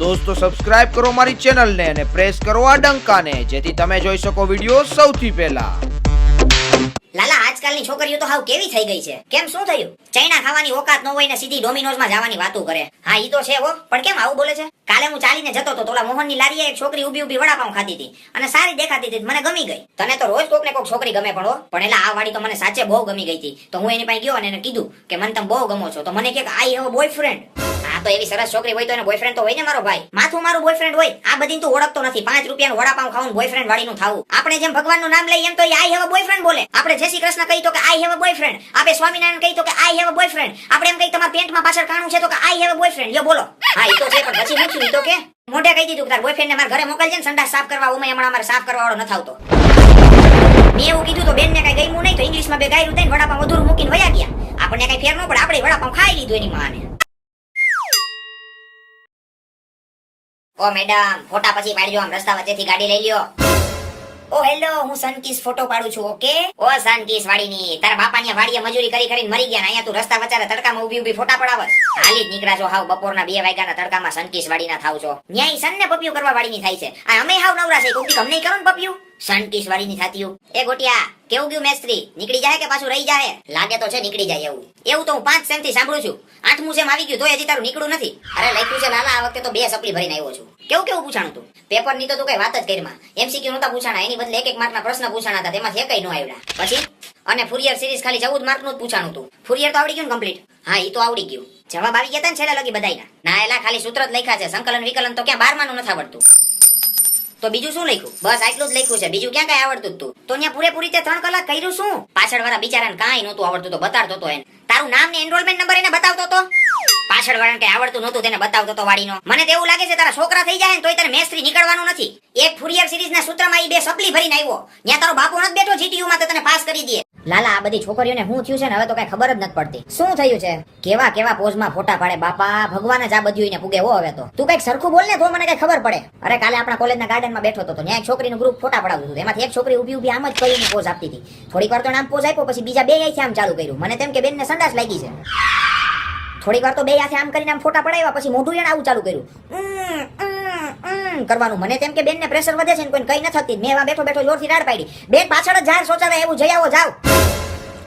દોસ્તો સબસ્ક્રાઇબ કરો મારી ચેનલને અને પ્રેસ કરો આ ડંકાને જેથી તમે જોઈ શકો વિડિયો સૌથી પહેલા. લાલા આજકાલની છોકરીઓ તો હાવ કેવી થઈ ગઈ છે. કેમ શું થયું? ચાઇના ખાવાની ઓકાત ન હોય ને સીધી ડોમિનોઝ માં જવાની વાતો કરે. હા ઈ તો છે હો, પણ કેમ આવું બોલે છે? કાલે હું ચાલીને જતો તો ઓલા મોહનની લારીએ એક છોકરી ઊભી વડાપાઉં ખાતી હતી અને સારી દેખાતી હતી, મને ગમી ગઈ. તને તો રોજ કોક ને કોક છોકરી ગમે પણ હો, પણ એલા આ વાડી તો મને સાચે બહુ ગમી ગઈ હતી. તો હું એની પાસે ગયો અને એને કીધું કે મને તમે બહુ ગમો છો. તો મને કે આઈ હેવ અ બોયફ્રેન્ડ. હા તો એવી સરસ છોકરી હોય તો એને બોયફ્રેન્ડ તો હોય ને મારો ભાઈ. માથું મારું બોયફ્રેન્ડ હોય. આ બધી તું ઓળખતો નથી. 5 રૂપિયાનું વડાપાઉં ખાવું બોયફ્રેન્ડ વાળીનું થાવું. આપણે જેમ ભગવાનનું નામ લઈએ એમ તો આઈ હેવ અ બોયફ્રેન્ડ બોલે. આપણે જય શ્રી કૃષ્ણ કહી તો કે આઈ હેવ અ બોયફ્રેન્ડ. આપણે સ્વામિનારાયણ કહી તો કે આઈ હેવ અ બોયફ્રેન્ડ. આપણે એમ કહી તમારા પેન્ટમાં પાછળ કાણું છે તો કે આઈ હેવ અ બોયફ્રેન્ડ. લ્યો બોલો. હા ઈ તો છે, પણ પછી મૂક્યું ઈ તો કે મોઢે કહી દીધું કે તાર બોયફ્રેન્ડ ને મારા ઘરે મોકલજે ને સંડાસ સાફ કરવા. ઉમે હમણાં અમારે સાફ કરવા વાળો ન થાવતો. મેં એવું કીધું તો બેન ને કઈ ગયું નહીં તો ઇંગ્લિશમાં બે ગાયરું દઈને વડાપાઉં અધૂરું મૂકીને વયા ગયા. આપણને કઈ ફેર ન પડે, આપણે વડાપાઉં ખાઈ લીધું એની માને. ઓ મેડમ, ફોટા પછી પાડજો, આમ રસ્તા વચ્ચેથી ગાડી લઈ લ્યો. ઓ હેલો, હું સનકીસ ફોટો પાડું છું. ઓકે ઓ સનકીસ વાડીની, તારા બાપાની વાડીએ મજૂરી કરી કરીને મરી ગયા ને અહીંયા તું રસ્તા વચારે તડકામાં ઊભી ફોટા પડાવસ. હાલી જ નીકળા છો હાવ બપોરના 2 વાગ્યાના તડકામાં સનકીસ વાડીના થાવ છો. ન્યાય સન ને પપિયું કરવા વાડીની થાય છે. આ અમે હાવ નવરા છે, કોક અમને કરો ને પપિયું. સનકીસ વાડીની થાતીઓ. એ ગોટિયા કેવું ગયું મેસ્ત્રી? નીકળી જાય કે પાછું રહી જાય? લાગે તો છે નીકળી જાય એવું તો હું 5 સેમ થી સાંભળું છું. 8મું સેમ આવી ગયું તો હજી તારું નીકળું નથી. અરે લખ્યું છે લાલા આ વખતે તો 2 સપ્લી ભરીને આવ્યો છું. કેવું પૂછાણું તું? પેપર ની તો તું કઈ વાત જ કરીમાં. એમસીક્યુ નતા પૂછાણા, એની બદલે 1-1 માર્કના પ્રશ્ન પૂછાણા હતા, તેમાંથી એકય નો આવ્યા. પછી અને ફુરિયર સિરીઝ ખાલી 14 માર્કનું જ પૂછાણું તું. ફુરિયર તો આવડી ગયું ને કમ્પ્લીટ? હા ઈ તો આવડી ગયું. જવાબ આવી ગયા તા ને છેલ્લે લગી બધાયના? ના એલા ખાલી સૂત્ર જ લખ્યા છે, સંકલન વિકલન તો ક્યાં 12માનું નથી આવડતું. તો બીજું શું લખ્યું? બસ આટલું જ લખ્યું છે, બીજું ક્યાં કઈ આવડતું તું? તો ત્યાં પૂરેપૂરી તે 3 કલાક કર્યું શું? પાછળ વાળા બિચારાને કાંઈ નહોતું આવડતું તો બતાડતો તો એને. તારું નામ ને એનરોલમેન્ટ નંબર એને બતાવતો તો? પાછળ વાળાને કઈ આવડતું નહોતું તેને બતાવતો તો વાડીનો. મને તો એવું લાગે છે તારા છોકરા થઈ જાય ને તોય તને મેસ્ત્રી નીકળવાનું નથી. એક ફુરિયર સિરીઝના સૂત્રમાં ઈ 2 સપ્લી ભરીને આવ્યો. ત્યાં તારો બાપુ નથી બેઠો જીટીયુ માં તો તને પાસ કરી દે. લાલા આ બધી છોકરીઓને શું થયું છે ને હવે તો કઈ ખબર જ નથી પડતી. શું થયું છે? કેવા પોઝમાં ફોટા પાડે બાપા, ભગવાન જ આ બધું પૂગે હો. હવે તો તું કઈક સરખું બોલ ને તો મને કઈ ખબર પડે. અરે કાલે આપણા કોલેજના ગાર્ડનમાં બેઠો હતો, ત્યાં એક છોકરીનું ગ્રુપ ફોટા પડાવતું હતું. એમાંથી એક છોકરી ઊભી આમ જ કરીને પોઝ આપતી હતી. થોડીક વાર તો આમ પોઝ આપ્યો, પછી બીજા 2 અહીંથી આમ ચાલુ કર્યું. મને તેમ કે બેનને સંડાસ લાગી છે. થોડીક વાર તો 2 હાથે આમ કરીને આમ ફોટા પડાવ્યા, પછી મોઢું એને આવું ચાલુ કર્યું કરવાનું. મને તેમ કે બેનને પ્રેશર વધે છે ને કોઈ કઈ ન થતી. મેં એવા બેઠો જોરથી રાડ પાડી, બેન પાછળ જ જાય શૌચાલય એવું જઈ આવો જાવ.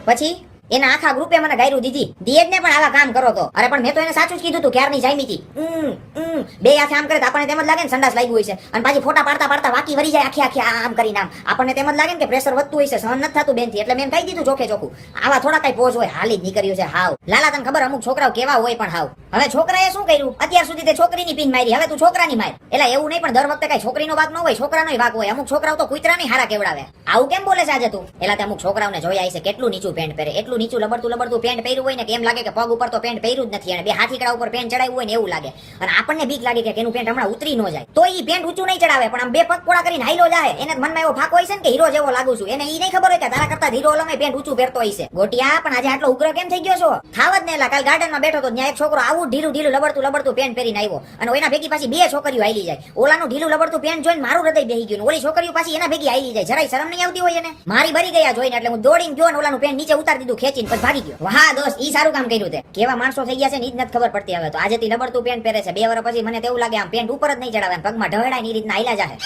પછી એના આખા ગ્રુપે મને ગાયરું દીધી. દિયેજ ને પણ આવા કામ કરો તો. અરે પણ મેં તો એને સાચું જ કીધું તું, ક્યારની જામી હતી. 2 હાથે આમ કરે તો આપણને તેમ જ લાગે ને સંડાસ લાગ્યું હોય છે, અને પાછી ફોટા પાડતા વાકી વરી જાય આખી આમ કરીને આમ. આપણને તેમ જ લાગે ને કે પ્રેશર વધતું હોય છે, સહન નથી થતું બેનથી. એટલે મેં કહી દીધું ચોખ્ખે ચોખ્ખું, આવા થોડા કઈ પોઝ હોય, હાલી જ નીકળ્યું છે હાવ. લાલા તને ખબર અમુક છોકરાઓ કેવા હોય પણ હાવ. હવે છોકરાએ શું કર્યું? અત્યાર સુધી તે છોકરીની પીન મારી, હવે તું છોકરાની માર. એટલે એવું નહીં, પણ દર વખતે કઈ છોકરીનો ભાગ ન હોય, છોકરાનોય ભાગ હોય. અમુક છોકરાઓ તો કૂતરાની હારા કેવડાવે. આવું કેમ બોલે છે આજે તું? એલા તે અમુક છોકરાઓને જોયા છે કેટલું નીચું પેન્ટ પહેરે, એટલું નીચું લબડતું પેન્ટ પહેર્યું હોય ને કે એમ લાગે કે પગ ઉપર તો પેન્ટ પહેર્યું જ નથી, અને 2 હાથીકડા ઉપર પેન્ટ ચડાવ્યું હોય ને એવું લાગે. અને આપણને બીક લાગે કે એનું પેન્ટ હમણાં ઉતરી ન જાય, તો ઈ પેન્ટ ઊંચું નહીં ચડાવે, પણ આમ 2 પગ પોળા કરીને હાઈલો જાય. એને મનમાં એવો ફાકો હોય છે ને કે હીરો જેવો લાગુ છું. એને ઈ નહીં ખબર હોય કે તારા કરતા હીરો ઓલામાં પેન્ટ ઊંચું પહેરતો હોય છે. ગોટિયા પણ આજે આટલો ઉગ્ર કેમ થઈ ગયો છો? થાવ જ ને. એલા કાલ ગાર્ડનમાં બેઠો તો ત્યાં એક છોકરો આવું ઢીલું લબડતું પેન્ટ પહેરીને આવ્યો, અને એના ભેગી પાછી 2 છોકરીઓ હાલી જાય. ઓલાનું ઢીલું લબડતું પેન્ટ જોઈને મારું હૃદય બેહી ગયું. ઓલી છોકરીઓ પાછી એના ભેગી હાલી જાય. જરાય શરમ નહીં આવતી હોય એને? મારી ભરી ગયા જોઈને, એટલે હું દોડીને ગયો ને ઓલાનું પેન્ટ નીચે ઉતારી દીધું ખેંચીને, પછી ભાગી ગયો. વાહ દોસ્ત, ઈ સારું કામ કર્યું તે. કેવા માણસો થઈ ગયા છે ને ઈ જ નથી ખબર પડતી. હવે તો આજેથી લબડતું પેન્ટ પહેરે છે, 2 વર્ષ પછી મને તેવું લાગે આમ પેન્ટ ઉપર જ નહીં ચડાવે, પગમાં ઢળાય ની રીતના હાલ્યા જાહે.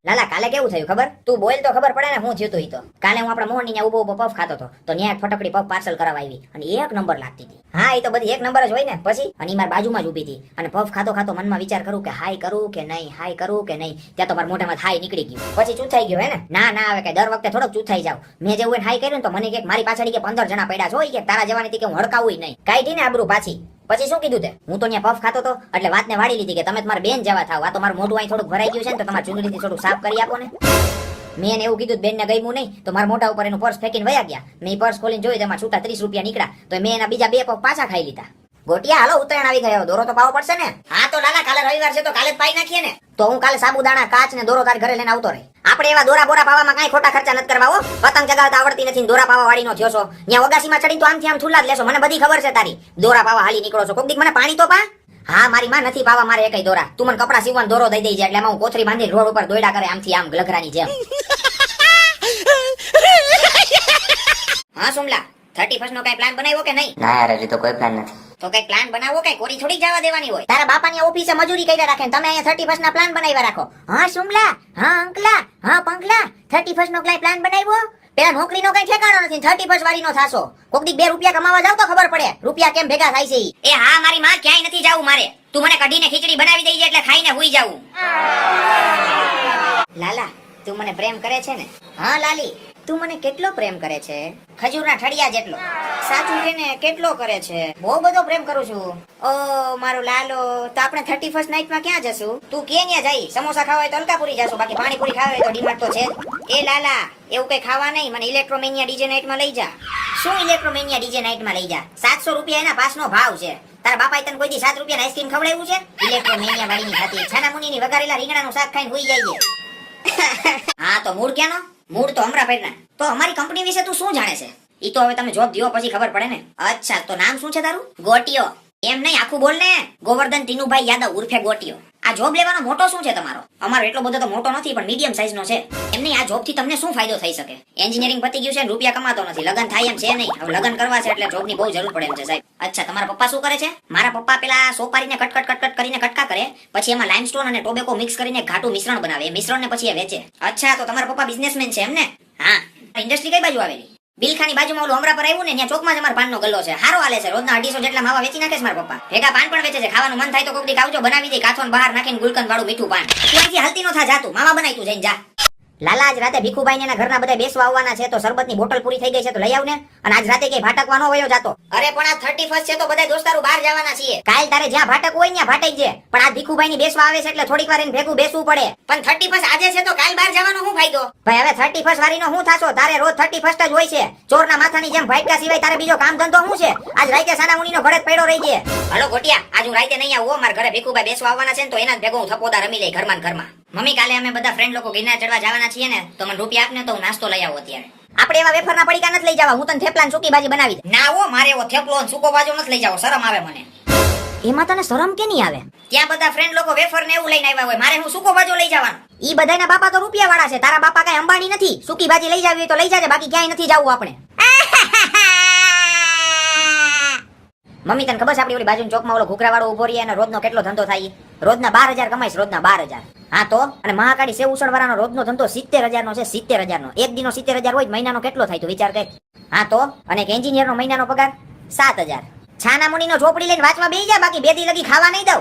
લાલા કાલે કેવું થયું ખબર? તું બોલ તો ખબર પડે ને હું થયું તું. ઈ તો કાલે હું આપણા મોહનની ત્યાં ઉભો પફ ખાતો હતો, તો ત્યાં એક ફટકડી પફ પાર્સલ કરાવવા આવી, અને 1 નંબર લાગતી હતી. હા ઈ તો બધી 1 નંબર જ હોય ને. પછી અને મારી બાજુમાં જ ઊભી હતી, અને પફ ખાતો મનમાં વિચાર કરું કે હાય કરું કે નહીં. ત્યાં તો મારા મોઢામાં હાય નીકળી ગયું. પછી ચૂથાઈ ગયો હે ને? ના હવે કે દર વખતે થોડોક ચૂથાઈ જાવ. મેં જેવું એને હાય કર્યું ને તો મને કે મારી પાછળ કે 15 જણા પડ્યા છો, કે તારા જવાની કે હું હડકાવું નહીં. કાઢી ને આબરૂ પાછી. પછી શું કીધું તે? હું તો ત્યાં પફ ખાતો તો એટલે વાતને વાળી લીધી કે તમે તમારા બેન જેવા થાવ. આ તો મારું મોઢું અહીં થોડુંક ભરાઈ ગયું છે ને, તો તમારા ચુંદડીથી થોડું સાફ કરી આપો ને. મેં એવું કીધું, બેન ને ગમ્યું નહીં તો મારા મોઢા ઉપર એનું પર્સ ફેંકીને વયા ગયા. મેં પર્સ ખોલીને જોયું, તેમાં છૂટા 30 રૂપિયા નીકળ્યા. તો મેં એના બીજા 2 પફ પાછા ખાઈ લીધા. ગોટિયા હાલો ઉત્તરાયણ આવી ગયો, દોરો તો પાવો પડશે ને? હા તો લાલા કાલે રવિવાર છે તો કાલે જ પાઈ નાખીએ ને. તો હું કાલે સાબુદાણા કાચ ને દોરો તાર ઘરે લઈને આવતો રહે. આપણે એવા દોરા બોરા પાવામાં કાંઈ ખોટા ખર્ચા નથી કરવા હો. પતંગ ચગાવતા આવડતી નથી, દોરા પાવા વાળી નો થયો છો. ત્યાં ઓગાસીમાં ચડીને તો આમથી આમ થુલ્લા જ લેશો. મને બધી ખબર છે તારી. દોરા પાવા હાલી નીકળો છો. કોક દીક મને પાણી તો પા. હા મારી માં નથી પાવા મારે એકય દોરા. તું મને કપડા સીવવાનો દોરો દઈ દેજે, એટલે એમાં હું કોથરી બાંધી રોડ ઉપર દોયડા કરે આમથી આમ ગલગરાની જેમ. હા સુમલા, 31st નો કઈ પ્લાન બનાવ્યો કે નહીં? ના યાર હજી તો કોઈ પ્લાન નથી. તો કઈ પ્લાન બનાવો, કઈ કોરી થોડી જવા દેવાની હોય. તારા બાપાની ઓફિસે મજૂરી કર્યા રાખે ને તમે અહીંયા 31st ના પ્લાન બનાવ્યા રાખો. હા સુમલા, હા અંકલા, હા પંકલા, 31st નો કઈ પ્લાન બનાવ્યો? પેલા નોકરીનો કઈ ઠેકાણો નથી, 31st વાળીનો થાશો. કોક દી 2 રૂપિયા કમાવા જાવ તો ખબર પડે રૂપિયા કેમ ભેગા થાય છે ઈ. એ હા મારી માં ક્યાંય નથી જાવું મારે. તું મને કઢીને ખીચડી બનાવી દઈ એટલે ખાઈને હુઈ જાવું. લાલા તું મને પ્રેમ કરે છે ને? હા લાલી તું મને કેટલો પ્રેમ કરે છે? ખજૂરના ઠળિયા જેટલો. સાચું કે ને કેટલો કરે છે? બહુ બધો પ્રેમ કરું છું. ઓ મારો લાલો, તો આપણે 31st નાઈટમાં ક્યાં જશું? તું કે ન્યા જઈ, સમોસા ખાવા હોય તો અલકાપુરી જાશું, બાકી પાણીપુરી ખાવા હોય તો ડીમાર્ટ તો છે જ. એ લાલા એવું કઈ ખાવા નહીં, મને ઇલેક્ટ્રોમેનિયા ડીજે નાઈટમાં લઈ જા. શું ઇલેક્ટ્રોમેનિયા ડીજે નાઈટમાં લઈ જા? 700 રૂપિયા એના પાસનો ભાવ છે. તારા બાપાએ તને કોઈ દી 7 રૂપિયાની આઈસ્ક્રીમ ખવડાવ્યું છે? ઇલેક્ટ્રોમેનિયા વાળીની ખાતી છાના મુનીની વઘારેલા રીંગણાનું શાક ખાઈને હુઈ જઈએ. હા તો મૂળ ક્યાંનો? મૂળ તો હમણાં પહેરના. તો અમારી કંપની વિશે તું શું જાણે છે? ઈ તો હવે તમે જોબ દિયો પછી ખબર પડે ને. અચ્છા તો નામ શું છે તારું? ગોટિયો. એમ નહીં, આખું બોલ ને. ગોવર્ધન તીનુભાઈ યાદવ ઉર્ફે ગોટિયો. આ જોબ લેવાનો મોટો શું છે તમારો? અમારો એટલો બધો તો મોટો નથી પણ મીડિયમ સાઈઝ નો છે. એમ નહીં, આ જોબ થી તમને શું ફાયદો થઈ શકે? એન્જિનિયરિંગ પતી ગયું છે, રૂપિયા કમાતો નથી, લગન થાય એમ છે નહીં. હવે લગન કરવા છે એટલે જોબ ની બહુ જરૂર પડે એમ છે સાહેબ. અચ્છા તમારા પપ્પા શું કરે છે? મારા પપ્પા પેલા સોપારીને કટ કરીને કટકા કરે, પછી એમાં લાઇમસ્ટોન અને ટોબેકો મિક્સ કરીને ઘાટું મિશ્રણ બનાવે. એ મિશ્રણને પછી એ વેચે. અચ્છા તો તમારા પપ્પા બિઝનેસમેન છે એમ ને? હા. ઇન્ડસ્ટ્રી કઈ બાજુ આવેલી? બિલખાની બાજુમાં ઓલું હમરા પર આવ્યું ને, ત્યાં ચોકમાં જ અમારા પાનનો ગલ્લો છે. હારો હાલે છે, રોજના 250 જેટલા માવા વેચી નાખે છે મારા પપ્પા. ભેગા પાન પણ વેચે છે. ખાવાનું મન થાય તો કોક દી ખાવજો, બનાવી દે કાથોન બહાર નાખીને ગુલકંદ વાળું મીઠું પાન. તું અહીંથી હાલતી નો થા, જાતું માવા બનાવી તું જઈને જા. લાલા આજ રાતે ભીખુભાઈ ને એના ઘરના બધા બેસવા આવવાના છે, તો શરબતની બોટલ પૂરી થઈ ગઈ છે તો લઈ આવ ને. અને આજ રાતે કઈ ભાટકવાનો વયો જાતો. અરે પણ આ 31st છે તો બધા દોસ્તારો બહાર જવાના છીએ. કાલ તારે જ્યાં ભાટક હોય ત્યાં ભાટાઈ જે, પણ આ ભીખુભાઈ ની બેસવા આવે છે એટલે થોડીક વાર એને ભેગું બેસવું પડે. પણ 31st આજે છે તો કાલ બહાર જવાનો શું ફાયદો? ભાઈ હવે 31st વાળીનો શું થાશો? તારે રોજ 31st જ હોય છે. ચોરના માથાની જેમ ભાઈકા સિવાય તારે બીજો કામ ધંધો શું છે? આજ રાતે સાનામુનીનો ઘરે જ પડ્યો રહી છે. હલો ગોટિયા, આજ હું રાતે નહીં આવું. મારા ઘરે ભીખુભાઈ બેસવા આવવાના છે ને, તો એના જ ભેગો હું થપોદા રમી લઈ ઘરમાં ને ઘરમાં. મમ્મી કાલે અમે બધા ફ્રેન્ડ લોકો ગિરનાર ચડવા જવાના છીએ ને, તો મને રૂપિયા આપને તો હું નાસ્તો લઈ આવું અત્યારે. આપણે એવા વેફરના પડીકા નથી લઈ જવા, હું તને થેપલા ને સૂકી ભાજી બનાવી દે. ના હો, મારે એવો થેપલો ને સૂકો ભાજો નથી લઈ જાવો, શરમ આવે મને. એમાં તને શરમ કે નહીં આવે? ત્યાં બધા ફ્રેન્ડ લોકો વેફર ને એવું લઈને આવ્યા હોય, મારે હું સૂકો ભાજો લઈ જવાનો? ઈ બધાના બાપા તો રૂપિયા વાળા છે, તારા બાપા કઈ અંબાણી નથી. સૂકી ભાજી લઈ જાવી તો લઈ જાજે, બાકી ક્યાંય નથી જવું આપણે. મમ્મી તને ખબર છે આપણી ઓલી બાજુની ચોકમાં ઓલો ઘૂઘરા વાળો ઉભો રહી અને રોજનો કેટલો ધંધો થાય? રોજના 12,000 કમાઈશ, રોજના 12,000. હા તો અને મહાકાળી સેવ ઉસળ વાળાનો રોજનો ધંધો 70,000 નો છે. 70,000 નો. એક દિનો 70,000 હોય, મહિનાનો કેટલો થાય તું વિચાર કર. હા તો અને એક એન્જિનિયર નો મહિનાનો પગાર 7,000. છાના મુનીનો ઝોપડી લઈને વાંચવા બેસી જા, બાકી 2 દી લગી ખાવા નહીં દઉં.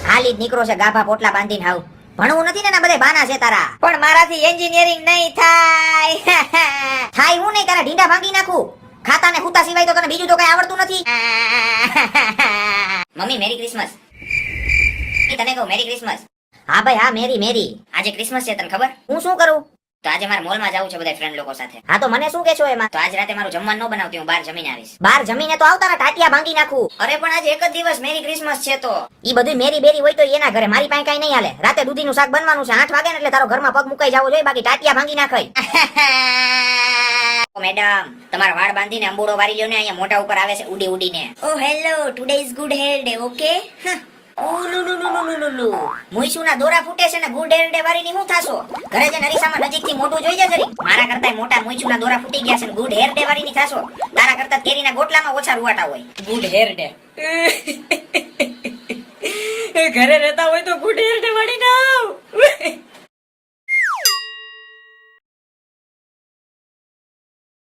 હાલી જ નીકળો છે ગાભા પોટલા બાંધીને. હાવ ભણવું નથી ને, બધા બાના છે તારા. પણ મારાથી એન્જિનિયરિંગ નહીં થાય. થાય હું નહીં, તારા ઢીંડા ભાંગી નાખું. ખાતા ને ખૂતા સિવાય તો તને બીજું તો કઈ આવડતું નથી. Mummy merry Christmas. તને કહું મેરી ક્રિસમસ. હા ભાઈ હા, મેરી. આજે ક્રિસમસ છે તને ખબર? હું શું કરું? તો આજે મારે મોલમાં જવું છે બધા ફ્રેન્ડ લોકો સાથે. હા તો મને શું કહેશો એમાં? તો આજ રાતે મારું જમવાનું ન બનાવતી, હું બહાર જમીને આવીશ. બહાર જમીને તો આવતા ને ટાટિયા ભાંગી નાખું. અરે પણ આજે એક જ દિવસ મેરી ક્રિસમસ છે તો. ઈ બધું મેરી બેરી હોય તો એના ઘરે, મારી પાસે કઈ નહીં હાલે. રાતે દૂધીનું શાક બનવાનું છે 8 વાગે ને, એટલે તારો ઘરમાં પગ મુકાઈ જવો જોઈએ, બાકી ટાટિયા ભાંગી નાખાય. મેડમ તમારા વાળ બાંધીને અંબોડો વારી લ્યો ને, અહીંયા મોટા ઉપર આવે છે ઉડી ઉડીને. Oh hello, today is good hair day, okay? મુઈસુના દોરા ફૂટે છે ને ગુડ હેર ડે વારીની હું થાશો? ઘરે જઈને અરીસામાં નજીકથી મોટું જોઈ જા જરી. મારા કરતા મોટા મુઈસુના દોરા ફૂટી ગયા છે ને ગુડ હેર ડે વારીની થાશો? તારા કરતા કેરીના ગોટલામાં ઓછા રૂવાટા હોય. Good hair day. ઘરે રહેતા હોય તો ગુડ હેર ડે વાળી ના.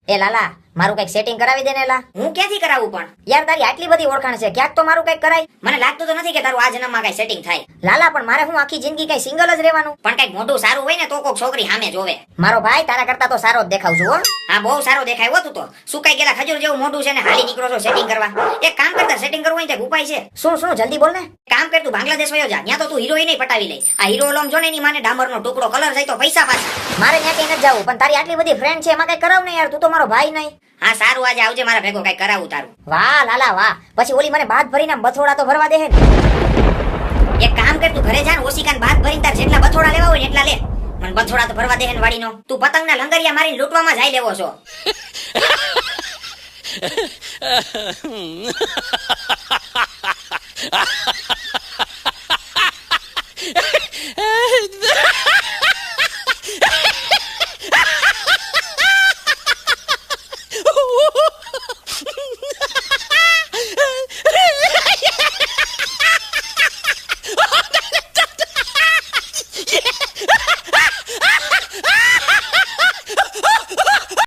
એ લાલા મારું કઈક સેટિંગ કરાવી દે ને લા. હું ક્યાંથી કરાવું પણ? યાર તારી આટલી બધી ઓળખાણ છે, ક્યાંક તો મારું કઈક કરાય. મને લાગતું તો નથી કે તારું આ જન્મમાં કઈ સેટિંગ થાય. લાલા પણ મારે હું આખી જિંદગી કઈ સિંગલ જ રહેવાનું? પણ કઈક મોટું સારું હોય ને તો કોક છોકરી સામે જોવે. મારો ભાઈ તારા કરતા તો સારો જ દેખાવ છું હો. હા બહુ સારો દેખાય હો તું તો. સુકાઈ ગયેલા ખજૂર જેવું મોઢું છે ને હાલી નીકળો છો સેટિંગ કરવા. એક કામ કરતા સેટિંગ કરવું હોય તો ઉપાય છે. શું જલ્દી બોલ ને. કામ કર તું બાંગ્લાદેશ વયો જા, ત્યાં તો તું હિરોઈન પટાવી લઈ. આ હીરો લોમ જો ને એની માને ડામરનો ટુકડો કલર જાય તો પૈસા પાછા. મારે ત્યાં કઈ નથી જવું, પણ તારી આટલી બધી ફ્રેન્ડ છે એમાં કઈ કરાવ ને યાર, તું તો મારો ભાઈ નહીં. હા સારું, આજે આવજે મારા ભેગો કઈ કરાવું તારું. વાહ લાલા વાહ. પછી ઓલી મને બાદ ભરીને બથોડા તો ભરવા દે હે. એક કામ કર તું ઘરે જા ને ઓશિકાન બાદ ભરીને તાર જેટલા બથોડા લેવા હોય ને એટલા લે. મને બથોડા તો ભરવા દે હે વાડીનો. તું પતંગના લંગરિયા મારીને લૂંટવામાં જાય લેવો છો.